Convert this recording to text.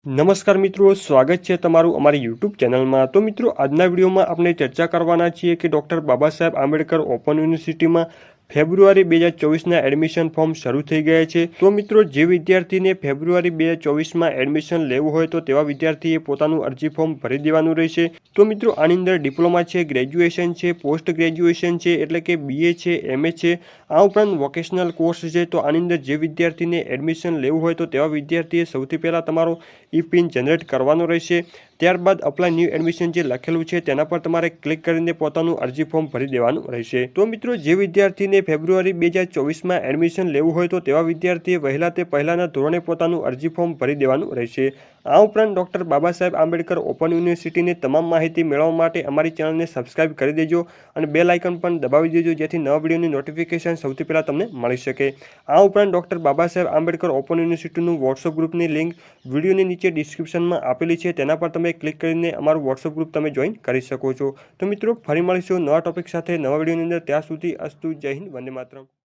નમસ્કાર મિત્રો, સ્વાગત છે તમારું અમારી યુટ્યુબ ચેનલમાં। તો મિત્રો, આજના વિડીયોમાં આપણે ચર્ચા કરવાના છીએ કે ડૉક્ટર બાબા સાહેબ આંબેડકર ઓપન યુનિવર્સિટીમાં ફેબ્રુઆરી 2024ના એડમિશન ફોર્મ શરૂ થઈ ગયા છે। તો મિત્રો, જે વિદ્યાર્થીને ફેબ્રુઆરી 2024માં એડમિશન લેવું હોય તો તેવા વિદ્યાર્થીએ પોતાનું અરજી ફોર્મ ભરી દેવાનું રહેશે। તો મિત્રો, આની અંદર ડિપ્લોમા છે, ગ્રેજ્યુએશન છે, પોસ્ટ ગ્રેજ્યુએશન છે એટલે કે BA છે, MA છે, આ ઉપરાંત વોકેશનલ કોર્સ છે। તો આની અંદર જે વિદ્યાર્થીને એડમિશન લેવું હોય તો તેવા વિદ્યાર્થીએ સૌથી પહેલાં તમારો પિન જનરેટ કરવાનો રહેશે। ત્યારબાદ અપ્લાય ન્યૂ એડમિશન જે લખેલું છે તેના પર તમારે ક્લિક કરીને પોતાનું અરજી ફોર્મ ભરી દેવાનું રહેશે। તો મિત્રો, જે વિદ્યાર્થીને ફેબ્રુઆરી 2024માં એડમિશન લેવું હોય તો તેવા વિદ્યાર્થીએ વહેલા તે પહેલાંના ધોરણે પોતાનું અરજી ફોર્મ ભરી દેવાનું રહેશે। આ ઉપરાંત ડૉક્ટર બાબા સાહેબ આંબેડકર ઓપન યુનિવર્સિટીની તમામ માહિતી મેળવવા માટે અમારી ચેનલને સબસ્ક્રાઇબ કરી દેજો અને બેલ આઇકન પણ દબાવી દેજો, જેથી નવા વિડીયોની નોટિફિકેશન સૌથી પહેલાં તમને મળી શકે। આ ઉપરાંત doctor Baba Saheb Ambedkar open યુનિવર્સિટીનું WhatsApp ગ્રુપની લિંક વિડીયોની નીચે ડિસ્ક્રિપ્શનમાં આપેલી છે, તેના પર તમે ક્લિક કરીને અમારું વોટ્સઅપ ગ્રુપ તમે જોઈન કરી શકો છો। તો મિત્રો, ફરી મળીશું નવા ટોપિક સાથે નવા વિડીયોની અંદર। ત્યાં સુધી અસ્તુ, જય હિન્દ, વંદે માતરમ।